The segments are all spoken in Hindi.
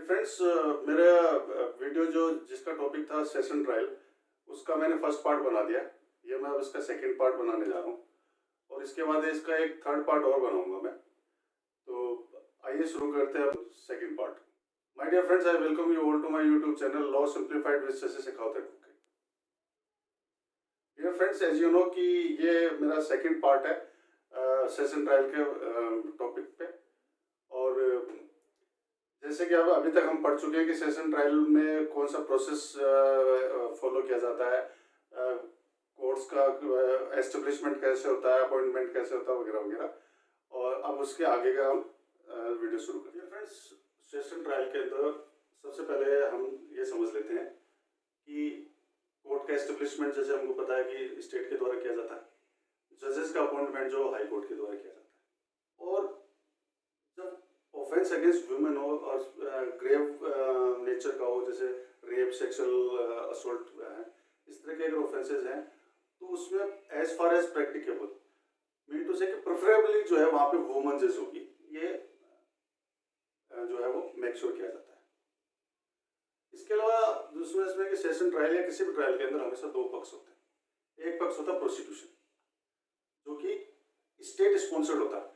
फ्रेंड्स, मेरा वीडियो जो जिसका टॉपिक था सेशन ट्रायल, उसका मैंने फर्स्ट पार्ट बना दिया। ये मैं अब इसका सेकंड पार्ट बनाने जा रहा हूँ और इसके बाद इसका एक थर्ड पार्ट और बनाऊंगा मैं। तो आइए शुरू करते हैं अब second part. My dear friends, I welcome you all to my YouTube channel law simplified with Shashi Shekhawat advocate. Dear friends, as you know कि ये मेरा सेकंड पार्ट है सेशन ट्रायल के टॉपिक पे। और जैसे कि अब अभी तक हम पढ़ चुके हैं कि सेशन ट्रायल में कौन सा प्रोसेस फॉलो किया जाता है, कोर्ट्स का एस्टेब्लिशमेंट कैसे होता है, अपॉइंटमेंट कैसे होता है, वगैरह वगैरह। और अब उसके आगे का हम वीडियो शुरू करते हैं। फ्रेंड्स, सेशन ट्रायल के अंदर सबसे पहले हम ये समझ लेते हैं कि कोर्ट का एस्टेब्लिशमेंट जैसे हमको पता है कि स्टेट के द्वारा किया जाता है, जजेस का अपॉइंटमेंट जो हाई कोर्ट के द्वारा किया जाता है। और ऑफेंस अगेंस्ट वुमेन हो और ग्रेव नेचर का हो, जैसे रेप, सेक्सुअल असोल्ट, इस तरह के अगर ऑफेंसेस हैं तो उसमें as far as practicable mean to say कि प्रेफरेबली जो है वहाँ पे वुमन जज होगी, ये जो है वो मेक श्योर किया जाता है। इसके अलावा दूसरे इसमें कि सेशन ट्रायल या किसी भी ट्रायल के अंदर हमेशा दो पक्ष होते हैं। एक पक्ष होता है प्रोसिक्यूशन, जो कि स्टेट स्पॉन्सर्ड होता है।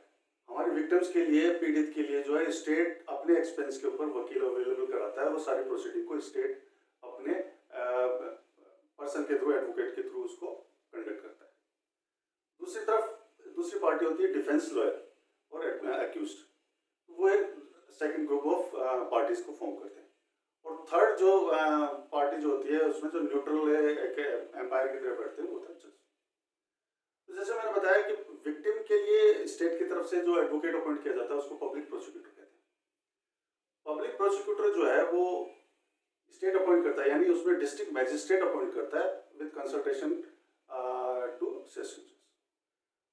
हमारे विक्टिम्स के लिए, पीड़ित के लिए जो है स्टेट अपने एक्सपेंस के ऊपर वकील अवेलेबल कराता है। वो सारी प्रोसीडिंग को स्टेट अपने पर्सन के थ्रू, एडवोकेट के थ्रू उसको कंडक्ट करता है। दूसरी तरफ दूसरी पार्टी होती है डिफेंस लॉयर और एक्यूज्ड। वो एक सेकंड ग्रुप ऑफ पार्टीज को फॉर्म करते हैं। और थर्ड जो पार्टी जो होती है उसमें जो न्यूट्रल एम्पायर की तरह बैठते हैं वो होता है जज। तो जैसे मैंने बताया कि विक्टिम के लिए स्टेट की तरफ से जो एडवोकेट अपॉइंट किया जाता है उसको पब्लिक प्रोसिक्यूटर कहते हैं। पब्लिक प्रोसिक्यूटर जो है वो स्टेट अपॉइंट करता है, यानी उसमें डिस्ट्रिक्ट मैजिस्ट्रेट अपॉइंट करता है विद कंसल्टेशन टू सेशन जज।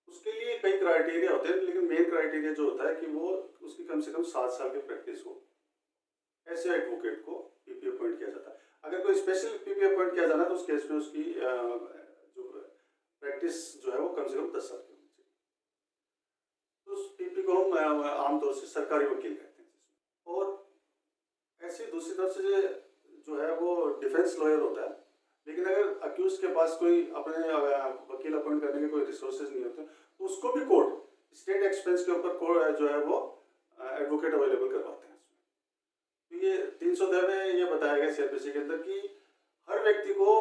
उसके लिए कई क्राइटेरिया होते हैं, लेकिन मेन क्राइटेरिया जो होता है कि वो उसकी कम से कम 7 साल की प्रैक्टिस हो। ऐसे एडवोकेट को पीपी अपॉइंट किया जाता है। अगर कोई स्पेशल पीपी अपॉइंट किया जाना है तो उस केस में उसकी जो प्रैक्टिस जो है वो कम से कम 10 साल की होनी चाहिए। तो उस पीपी को हम आमतौर से सरकारी वकील कहते हैं। और ऐसे दूसरी तरफ से जो है वो डिफेंस लॉयर होता है। लेकिन अगर अक्यूज के पास कोई अपने वकील अपॉइंट करने के कोई रिसोर्सेज नहीं होते तो उसको भी कोर्ट स्टेट एक्सपेंस के ऊपर जो है वो एडवोकेट अवेलेबल करवाते हैं। तो ये 302 में ये बताया गया सीआरपीसी के अंदर कि हर व्यक्ति को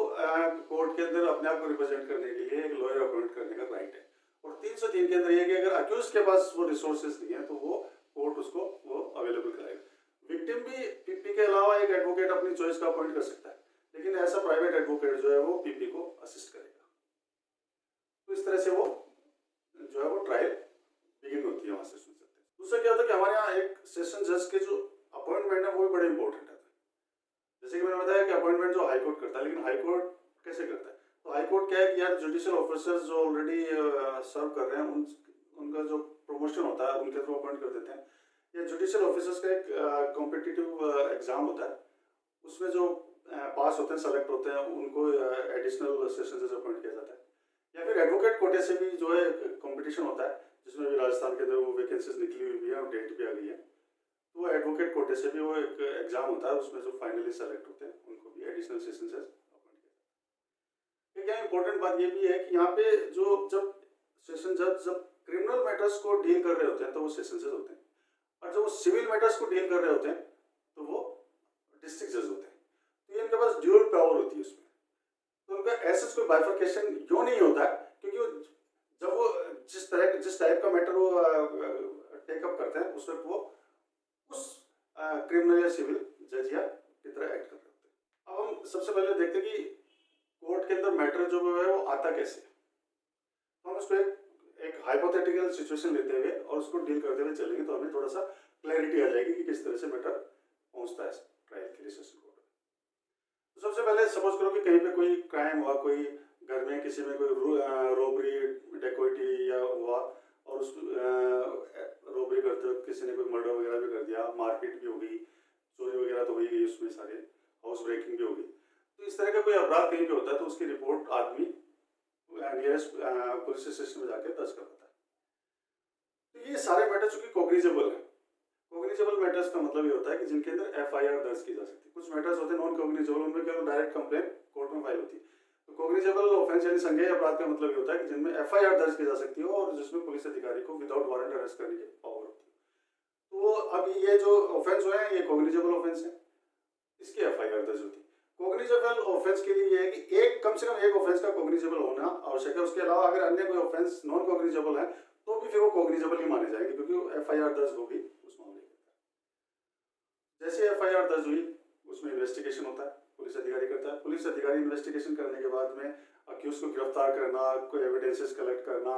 कोर्ट के अंदर अपने आप को रिप्रेजेंट करने के लिए एक लॉयर अपॉइंट करने का राइट है। और 303 के अंदर ये कि अगर अक्यूज के पास वो रिसोर्सेज नहीं है तो वो कोर्ट उसको वो अवेलेबल कराएगा। विक्टिम भी पीपी के अलावा एक एडवोकेट अपनी चॉइस का अपॉइंट कर सकता है, लेकिन ऐसा प्राइवेट एडवोकेट जो है वो पीपी को असिस्ट करेगा। तो इस तरह से वो जो है वो ट्रायल बिगिन होती है, वहां से सुन सकते हैं। दूसरा क्या होता है कि हमारे यहाँ एक सेशन जज के जो अपॉइंटमेंट है वो भी बड़े इंपॉर्टेंट है। जैसे कि मैंने बताया कि अपॉइंटमेंट जो हाई कोर्ट करता है, लेकिन हाई कोर्ट कैसे करता है? तो हाई कोर्ट क्या है कि यार जुडिशियल ऑफिसर्स जो ऑलरेडी सर्व कर रहे हैं उनका जो प्रमोशन होता है उनके थ्रू अपॉइंट कर देते हैं। या जुडिशियल ऑफिसर्स का एक कॉम्पिटिटिव एग्जाम होता है, उसमें जो पास होते हैं, सेलेक्ट होते हैं, उनको एडिशनल सेशन जज अपॉइंट किया जाता है। या फिर एडवोकेट कोटे से भी जो है कॉम्पिटिशन होता है, जिसमें भी राजस्थान के अंदर वो वैकेंसीज निकली हुई भी है और डेट भी आ गई है। तो एडवोकेट कोटे से भी वो एक एग्जाम होता है, उसमें जो फाइनली सेलेक्ट होते हैं उनको भी एडिशनल सेशन जज अपॉइंट किया जाता है। क्या इंपॉर्टेंट बात ये भी है कि यहाँ पे जब सेशन जज जब क्रिमिनल मैटर्स को डील कर रहे होते हैं तो वो सेशन जज होते हैं, और जब वो सिविल मैटर्स को डील कर रहे होते हैं तो वो डिस्ट्रिक्ट जज होते हैं। तो इनके पास ड्यूअल पावर होती है उसमें। तो उनका ऐसा कोई बाइफर्केशन क्यों नहीं होता है, क्योंकि जब वो जिस टाइप का मैटर वो टेकअप करते हैं उस वक्त वो उस क्रिमिनल या सिविल जज या की तरह एक्ट कर रहे होते हैं। अब हम सबसे पहले देखते हैं कि कोर्ट के अंदर मैटर जो है वो आता कैसे। तो हम उसको एक हाइपोथेटिकल सिचुएशन लेते हुए और उसको डील करते हुए चलेंगे तो हमें थोड़ा सा क्लैरिटी आ जाएगी कि किस तरह से मैटर पहुंचता है ट्रायल के लिए सेशन कोर्ट में। तो सबसे पहले सपोज करो कि कहीं पे कोई क्राइम हुआ, कोई घर में किसी में कोई रोबरी, डेकोइटी या हुआ, और उस रोबरी करते वक्त किसी ने कोई मर्डर वगैरह भी कर दिया, मारपीट भी हो गई, चोरी वगैरह तो हो ही गई, उसमें सारे हाउस ब्रेकिंग भी हो गई। तो इस तरह का कोई अपराध कहीं पे होता है तो उसकी रिपोर्ट आदमी नियरेस्ट पुलिस स्टेशन में जाकर दर्ज करवाता है। तो ये सारे मैटर चूंकि कॉग्निजेबल है, कॉग्निजेबल मैटर्स का मतलब ये होता है कि जिनके अंदर एफआईआर दर्ज की जा सकती है। कुछ मैटर्स होते हैं नॉन कॉग्निजेबल, उनमें केवल डायरेक्ट कंप्लेंट कोर्ट में फाइल होती है। तो कॉग्निजेबल ऑफेंस यानी संज्ञेय अपराध का मतलब ये होता है कि जिनमें एफआईआर दर्ज की जा सकती है और जिसमें पुलिस अधिकारी को विदाउट वारंट अरेस्ट करने की पावर होती है। तो अब ये जो ऑफेंस हुए हैं ये कॉग्निजेबल ऑफेंस है, इसकी एफआईआर दर्ज होती है। कॉग्निजेबल ऑफेंस के लिए ये है कि एक कम से कम एक ऑफेंस का कॉग्निजेबल होना आवश्यक है। उसके अलावा अगर अन्य कोई ऑफेंस नॉन कॉग्निजेबल है तो भी फिर वो कॉग्निजेबल ही माने जाएंगे क्योंकि एफआईआर दर्ज होगी उस मामले में। जैसे एफआईआर दर्ज हुई उसमें इन्वेस्टिगेशन होता है, पुलिस अधिकारी करता है। पुलिस अधिकारी इन्वेस्टिगेशन करने के बाद में अक्यूज को गिरफ्तार करना, कोई एविडेंसेस कलेक्ट करना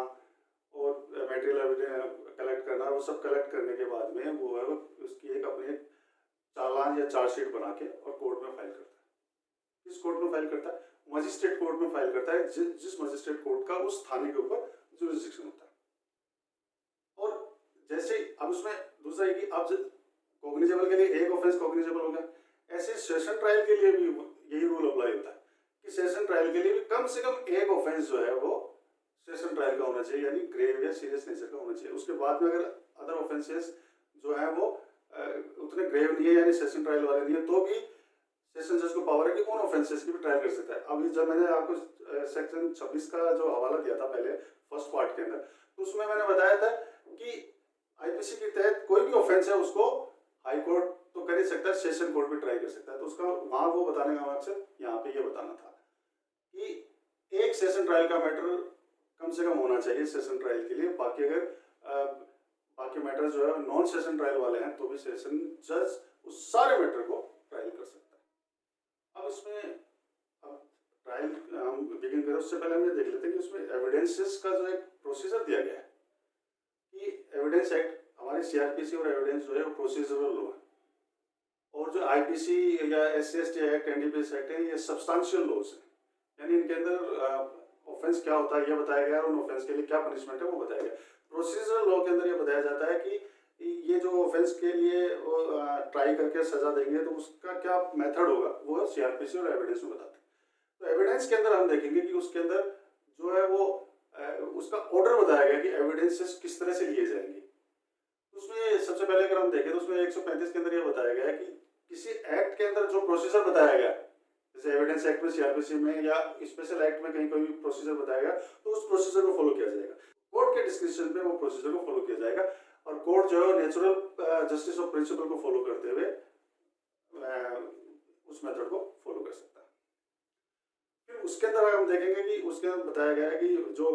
और मटेरियल एविडेंस कलेक्ट करना, वो सब कलेक्ट करने के बाद में वो है उसकी एक अपने चालान या चार्जशीट बना के और कोर्ट में फाइल करता है। किस कोर्ट में फाइल करता है? मजिस्ट्रेट कोर्ट में फाइल करता है, जिस मजिस्ट्रेट कोर्ट का उस थाने के ऊपर जुरिस्डिक्शन होता है। और जैसे अब उसमें दूसरा है कि अब कॉग्निजेबल के लिए एक ऑफेंस कॉग्निजेबल हो गया, ऐसे सेशन ट्रायल के लिए भी यही रूल अप्लाई होता है कि सेशन ट्रायल के लिए भी कम से कम एक ऑफेंस जो है वो सेशन ट्रायल का होना चाहिए, यानी ग्रेव या सीरियस नेचर का होना चाहिए। उसके बाद में अगर अदर ऑफेंसेस जो है वो उतने ग्रेव नहीं है यानी सेशन ट्रायल वाले नहीं है तो भी सेशन जज को पावर है कि उन ऑफेंसेस की भी ट्रायल कर सकता है। अभी जब मैंने आपको सेक्शन 26 का जो हवाला दिया था पहले फर्स्ट पार्ट के अंदर, तो उसमें मैंने बताया था कि आईपीसी के तहत कोई भी ऑफेंस है उसको हाई कोर्ट तो कर ही सकता है, सेशन कोर्ट भी ट्राई कर सकता है। तो उसका वहां वो बताने का मकसद यहाँ पे ये बताना था कि एक सेशन ट्रायल का मैटर कम से कम होना चाहिए सेशन ट्रायल के लिए। बाकी अगर बाकी मैटर जो है नॉन सेशन ट्रायल वाले हैं तो भी सेशन जज उस सारे मैटर को ट्रायल कर सकता है। अब इसमें अब ट्रायल हम बिगिन करें उससे पहले हम ये देख लेते हैं कि उसमें एविडेंसेस का जो एक प्रोसीजर दिया गया है कि एविडेंस एक्ट हमारे सीआरपीसी और एविडेंस जो है वो प्रोसीजरल लॉ है और जो आईपीसी या एससी/एसटी एक्ट, एनडीपीएस एक्ट है ये सब्सटेंशियल लॉज है, यानी इनके अंदर ऑफेंस क्या होता है ये बताया गया और उन ऑफेंस के लिए क्या पनिशमेंट है वो बताया गया। प्रोसीजरल लॉ के अंदर ये बताया जाता है कि ये जो ऑफेंस के लिए वो ट्राई करके सजा देंगे तो उसका क्या मेथड होगा वो सीआरपीसी और एविडेंस में बताते हैं। तो एविडेंस के अंदर हम देखेंगे कि उसके अंदर जो है वो उसका ऑर्डर बताया गया कि एविडेंसेस किस तरह से लिए जाएंगे। उसमें सबसे पहले अगर हम देखें तो उसमें 135 के अंदर ये बताया गया है कि किसी एक्ट के अंदर जो प्रोसीजर बताया गया, जैसे एविडेंस एक्ट में, सीआरपीसी में या स्पेशल एक्ट में कहीं कोई प्रोसीजर बताया गया तो उस प्रोसीजर को फॉलो किया जाएगा। कोर्ट के डिस्क्रिप्शन पे वो प्रोसीजर को फॉलो किया जाएगा और कोर्ट जो है नेचुरल जस्टिस ऑफ प्रिंसिपल को फॉलो करते हुए उस मेथड को फॉलो कर सकता है। फिर उसके अंदर हम देखेंगे कि उसके अंदर बताया गया है कि जो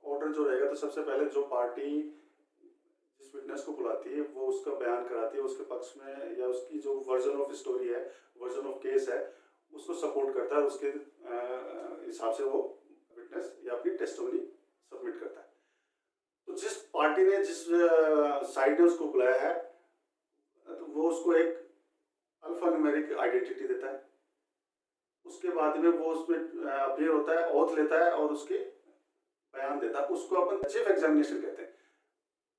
ऑर्डर जो रहेगा तो सबसे पहले जो पार्टी जिस विटनेस को बुलाती है वो उसका बयान कराती है, उसके पक्ष में या उसकी जो वर्जन ऑफ स्टोरी है, वर्जन ऑफ केस है उसको सपोर्ट करता है, उसके हिसाब से वो विटनेस या अपनी टेस्टिमनी सबमिट करता है। तो जिस पार्टी ने जिस साइड ने उसको बुलाया है तो वो उसको एक अल्फा न्यूमेरिक आइडेंटिटी देता है। उसके बाद में वो उसमें अपीयर होता है, ओथ लेता है और उसके बयान देता है। उसको अपन चीफ एग्जामिनेशन कहते हैं,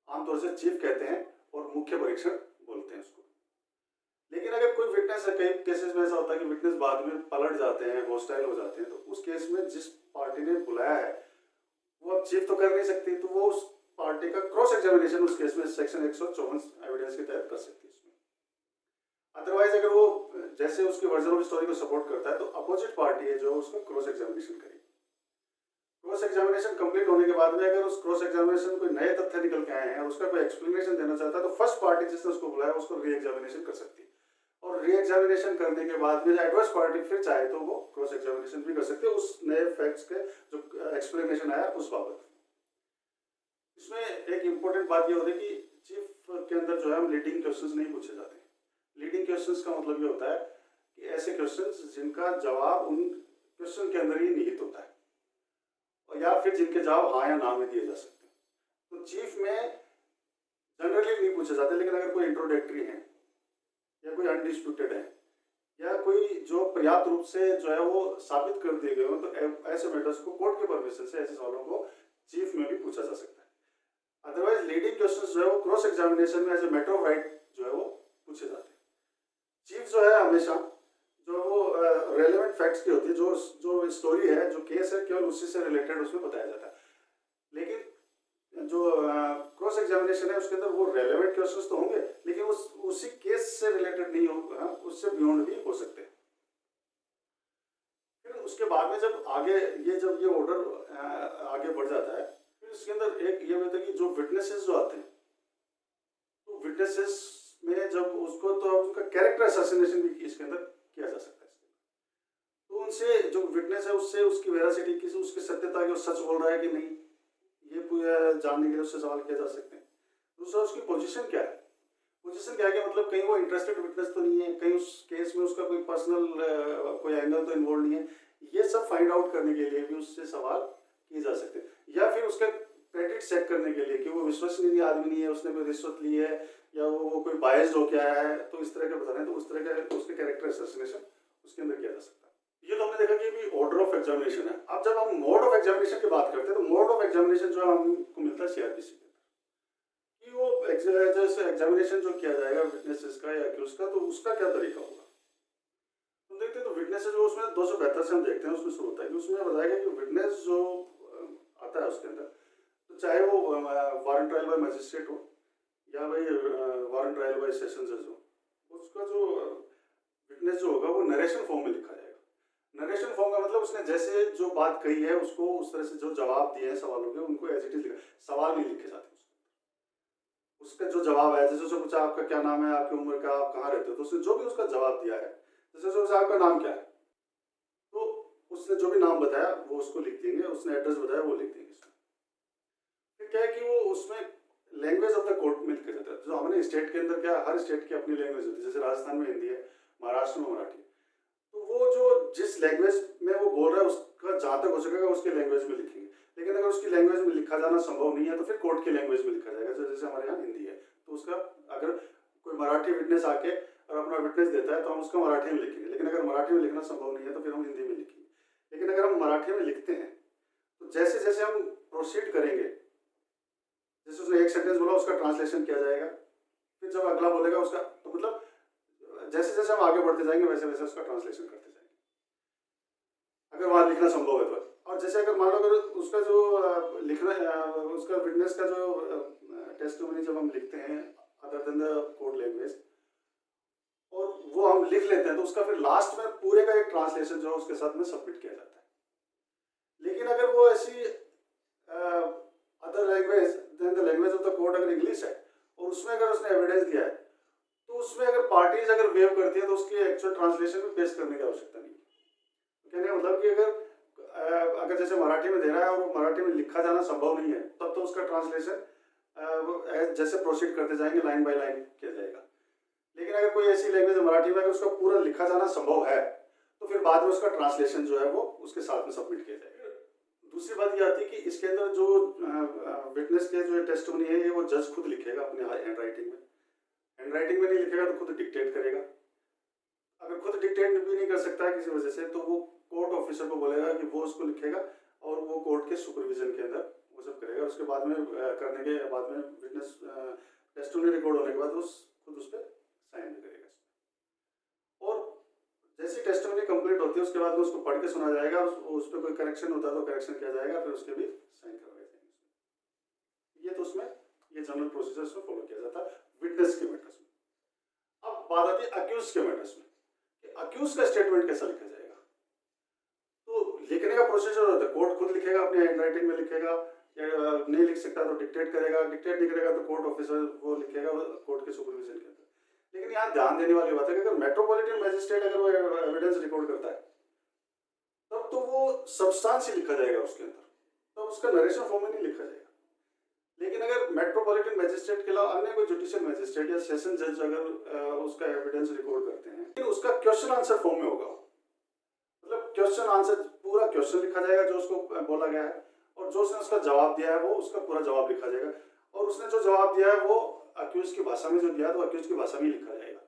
आमतौर से चीफ कहते हैं और मुख्य परीक्षण बोलते हैं उसको। लेकिन अगर कोई विटनेस है, कई केसेस में ऐसा होता है कि विटनेस बाद में पलट जाते हैं, हॉस्टाइल हो जाते हैं, तो उस केस में जिस पार्टी ने बुलाया है वो अब चीफ तो कर नहीं सकती, तो वो उस पार्टी का क्रॉस एग्जामिनेशन उस केस में सेक्शन 154 एविडेंस के तहत कर सकती है उसमें। अदरवाइज अगर वो जैसे उसके वर्जन ऑफ स्टोरी को सपोर्ट करता है तो अपोजिट पार्टी है जो उसको क्रॉस एग्जामिनेशन करेगी। क्रॉस एग्जामिनेशन कंप्लीट होने के बाद में अगर उस क्रॉस एग्जामिनेशन कोई नए तथ्य निकल के आए हैं और उसका कोई एक्सप्लेनेशन देना चाहता है तो फर्स्ट पार्टी जिसने उसको बुलाया उसको री एग्जामिनेशन कर सकती है और री एग्जामिनेशन करने के बाद में एडवर्स पार्टी फिर चाहे तो वो क्रॉस एग्जामिनेशन भी कर सकती है उस नए फैक्ट्स के जो एक्सप्लेनेशन आया उस बाबत। इसमें एक इम्पोर्टेंट बात ये होती है कि चीफ के अंदर जो है हम लीडिंग क्वेश्चंस नहीं पूछे जाते। लीडिंग क्वेश्चंस का मतलब ये होता है कि ऐसे क्वेश्चंस जिनका जवाब उन क्वेश्चन के अंदर ही निहित होता है और या फिर जिनके जवाब हाँ या ना में दिए जा सकते हैं। तो चीफ में जनरली नहीं पूछे जाते, लेकिन अगर कोई इंट्रोडक्टरी है या कोई अनडिस्प्यूटेड है या कोई जो पर्याप्त रूप से जो है वो साबित कर दिए गए हो तो ऐसे मैटर्स को कोर्ट के परमिशन से ऐसे सवालों को चीफ में भी पूछा जा सकता है। अदरवाइज लीडिंग क्वेश्चंस जो है वो क्रॉस एग्जामिनेशन में as a matter of right जो है वो पूछे जाते हैं। चीफ जो है हमेशा जो वो रेलेवेंट फैक्ट्स की होती है, जो स्टोरी है, जो केस है, केवल उसी से रिलेटेड उसमें बताया जाता है। लेकिन जो क्रॉस एग्जामिनेशन है उसके अंदर वो रेलेवेंट क्वेश्चंस तो होंगे, लेकिन उसी केस से रिलेटेड नहीं होगा, उससे बियॉन्ड भी हो सकते हैं। फिर उसके बाद में जब ये ऑर्डर आगे बढ़ जाता है, फिर इसके अंदर एक ये होता है कि जो विटनेसेस जो आते हैं, तो विटनेसेस में जब उसको तो उनका कैरेक्टर असैसिनेशन भी इसके अंदर किया जा सकता है। तो उनसे जो विटनेस है उससे उसकी वेरासिटी, किसी उसकी सत्यता, कि वो सच बोल रहा है कि नहीं, ये पूरा जानने के लिए उससे सवाल किया जा सकते हैं। दूसरा, उसकी पोजीशन क्या है। पोजीशन क्या है कि मतलब कहीं वो इंटरेस्टेड विटनेस तो नहीं है, कहीं उस केस में उसका कोई पर्सनल कोई एंगल तो इन्वॉल्व नहीं है। ये सब फाइंड आउट करने के लिए भी उससे सवाल किए जा सकते हैं। या फिर उसका क्रेडिट चेक करने के लिए कि वो विश्वसनीय आदमी नहीं है, उसने कोई रिश्वत ली है, या वो कोई बायस्ड हो क्या है, तो इस तरह के बताना है, तो उस तरह का उसके कैरेक्टर असैसिनेशन उसके अंदर किया जा सकता है। ये तो हमने देखा कि भी ऑर्डर ऑफ एग्जामिनेशन है। अब जब हम मोड ऑफ एग्जामिनेशन की बात करते हैं, तो मोड ऑफ एग्जामिनेशन जो हमको मिलता है सीआरपीसी के अंदर, कि वो जैसे एग्जामिनेशन जो किया जाएगा विटनेसेस का या एक्यूज का, तो उसका क्या तरीका होगा। तो देखते हैं, तो विटनेसेस जो उसमें 272 से हम देखते हैं, उसमें शुरू होता है कि उसमें बताया कि विटनेस जो आता है उसके अंदर, तो चाहे वो वारंट ट्रायल बाय मजिस्ट्रेट हो या भाई वारंट ट्रायल बाय सेशन जज हो, उसका जो विटनेस जो होगा वो नरेशन फॉर्म में लिखा जाएगा। नरेशन फॉर्म का मतलब उसने जैसे जो बात कही है उसको उस तरह से जो जवाब दिए हैं सवालों के, उनको एज इट इज लिखा, सवाल नहीं लिखे जाते उसका जो जवाब है। जैसे उसने पूछा आपका क्या नाम है, आपकी उम्र क्या, आप कहाँ रहते हो, तो उसने जो भी उसका जवाब दिया है, जैसे उसने आपका नाम क्या है, तो उसने जो भी नाम बताया वो उसको लिख देंगे, उसने एड्रेस बताया वो लिख देंगे। फिर क्या है कि वो उसमें लैंग्वेज ऑफ द कोर्ट में लिखा जाता है। जो हमने स्टेट के अंदर, क्या हर स्टेट की अपनी लैंग्वेज होती है, जैसे राजस्थान में हिंदी है, महाराष्ट्र में मराठी, तो वो जो जिस लैंग्वेज में वो बोल रहा है उसका जहाँ तक हो सकेगा उसके लैंग्वेज में लिखेंगे। लेकिन अगर उसकी लैंग्वेज में लिखा जाना संभव नहीं है, तो फिर कोर्ट की लैंग्वेज में लिखा जाएगा। जैसे हमारे यहाँ हिंदी है, तो उसका अगर कोई मराठी विटनेस आके और अपना विटनेस देता है तो हम उसका मराठी में लिखेंगे, लेकिन अगर मराठी में लिखना संभव नहीं है तो फिर हम हिंदी में लिखेंगे। लेकिन अगर हम मराठी में लिखते हैं, तो जैसे जैसे हम प्रोसीड करेंगे, जैसे उसने एक सेंटेंस बोला उसका ट्रांसलेशन किया जाएगा, फिर जब अगला बोलेगा उसका, तो मतलब जैसे जैसे हम आगे बढ़ते जाएंगे वैसे वैसे उसका ट्रांसलेशन करते जाएंगे, अगर वहां लिखना संभव है तो। और जैसे अगर मान लो अगर उसका जो लिखना उसका विटनेस का जो टेस्टिमनी जब हम लिखते हैं other than the court language, और वो हम लिख लेते हैं, तो उसका फिर लास्ट में पूरे का एक ट्रांसलेशन जो है उसके साथ में सबमिट किया जाता है। लेकिन अगर वो ऐसी other language than the language of the court अगर इंग्लिश है, और उसमें अगर उसने एविडेंस दिया है, तो उसमें अगर पार्टीज अगर वेव करती है तो उसकी एक्चुअल ट्रांसलेशन में पेश करने की आवश्यकता नहीं है। कहने का मतलब कि अगर जैसे मराठी में दे रहा है और वो मराठी में लिखा जाना संभव नहीं है, तब तो उसका ट्रांसलेशन जैसे प्रोसीड करते जाएंगे लाइन बाय लाइन किया जाएगा। लेकिन अगर कोई ऐसी लैंग्वेज मराठी में अगर उसका पूरा लिखा जाना संभव है, तो फिर बाद में उसका ट्रांसलेशन जो है वो उसके साथ में सबमिट किया जाएगा। दूसरी बात ये आती है कि इसके अंदर जो विटनेस के जो टेस्टिमनी है, ये वो जज खुद लिखेगा अपने हैंड राइटिंग में। हैंड राइटिंग में नहीं लिखेगा तो खुद डिक्टेट करेगा। अगर खुद डिक्टेट भी नहीं कर सकता है किसी वजह से, तो वो कोर्ट ऑफिसर को बोलेगा कि वो उसको लिखेगा, और वो कोर्ट के सुपरविजन के अंदर वो सब करेगा। उसके बाद में करने के बाद में विटनेस टेस्टिमनी रिकॉर्ड होने के बाद वो खुद उस पर साइन भी करेगा। और जैसी टेस्टिमनी कंप्लीट होती है उसके बाद में उसको पढ़ के सुना जाएगा, उस पर कोई करेक्शन होता है तो करेक्शन किया जाएगा, फिर उसके भी साइन करवाए जाएंगे। ये तो उसमें ये जनरल प्रोसीजर उसमें फॉलो किया जाता है विटनेस के मैटर्स में। अब बात आती है अक्यूज के मैटर्स में, कि अक्यूज का स्टेटमेंट कैसा लिखा जाएगा। तो लिखने का प्रोसीजर होता है, कोर्ट खुद लिखेगा, अपने हैंड राइटिंग में लिखेगा, या नहीं लिख सकता तो डिक्टेट करेगा, डिक्टेट नहीं करेगा तो कोर्ट ऑफिसर वो लिखेगा कोर्ट के सुपरविजन के अंदर। लेकिन यहाँ ध्यान देने वाली बात है कि अगर मेट्रोपॉलिटन मैजिस्ट्रेट अगर वो एविडेंस रिकॉर्ड करता है, तब तो वो सब्सटेंस ही लिखा जाएगा उसके अंदर, तब उसका नरेशन फॉर्म में नहीं लिखा जाएगा। लेकिन अगर मेट्रोपॉलिटन मैजिस्ट्रेट के अलावा अन्य कोई जुडिशियल मैजिस्ट्रेट या सेशन जज अगर उसका एविडेंस रिकॉर्ड करते हैं, फिर उसका क्वेश्चन आंसर फॉर्म में होगा। मतलब क्वेश्चन आंसर पूरा क्वेश्चन लिखा जाएगा जो उसको बोला गया है, और जो उसने उसका जवाब दिया है वो उसका पूरा जवाब लिखा जाएगा। और उसने जो जवाब दिया है वो अक्यूज की भाषा में जो दिया तो अक्यूज की भाषा में लिखा जाएगा।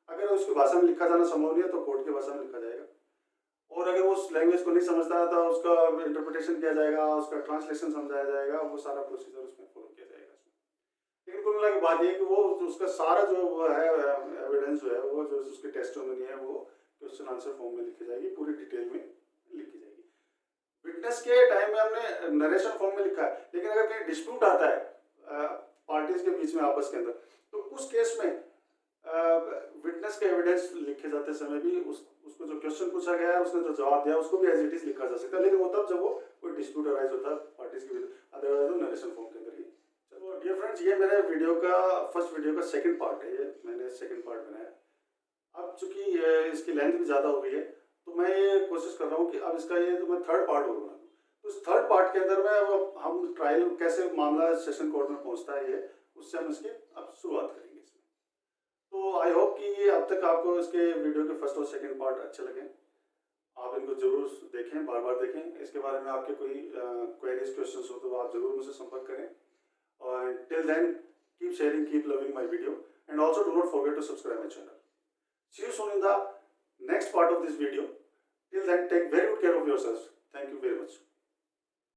अगर उसकी भाषा में लिखा जाना संभव नहीं है तो कोर्ट की भाषा में लिखा जाएगा। और अगर वो उस लैंग्वेज को नहीं समझता तो उसका इंटरप्रिटेशन किया जाएगा, उसका ट्रांसलेशन समझाया जाएगा, वो सारा प्रोसीजर उसमें फॉलो किया जाएगा। लेकिन कुल मिला के बात ये कि वो उसका सारा जो है एविडेंस जो है वो जो उसकी टेस्टिमनी है वो क्वेश्चन आंसर फॉर्म में लिखी जाएगी, पूरी डिटेल में लिखी जाएगी। विटनेस के टाइम में हमने नरेशन फॉर्म में लिखा है, लेकिन अगर कहीं डिस्प्यूट आता है पार्टीज के बीच में आपस के अंदर। तो उस केस में विटनेस के एविडेंस लिखे जाते समय भी उसको जो क्वेश्चन पूछा गया है, उसने जो जवाब दिया, उसको भी एज इट इज लिखा जा सकता है, लेकिन वो तब जब वो कोई डिस्प्यूट अराइज होता है पार्टीज के बीच, अदरवाइज वो नरेशन फॉर्म के अंदर ही। चलो डियर फ्रेंड्स, ये मेरे वीडियो का फर्स्ट वीडियो का सेकंड पार्ट है, ये मैंने सेकंड पार्ट बनाया। अब चूंकि इसकी लेंथ भी ज़्यादा हो गई है, तो मैं ये कोशिश कर रहा हूँ कि अब इसका ये जो मैं थर्ड पार्ट होगा, तो इस थर्ड पार्ट के अंदर में अब हम ट्रायल कैसे मामला सेशन कोर्ट में पहुँचता है, ये उससे हम इसकी अब शुरुआत करेंगे। तो आई होप कि ये अब तक आपको इसके वीडियो के फर्स्ट और सेकंड पार्ट अच्छे लगे। आप इनको जरूर देखें, बार बार देखें। इसके बारे में आपके कोई क्वेरीज क्वेश्चंस हो तो आप जरूर मुझसे संपर्क करें। और till then keep sharing, keep loving my video, and also do not forget to subscribe my channel. See you soon in the next part of this video. Till then, take very good care of yourselves. Thank you very much.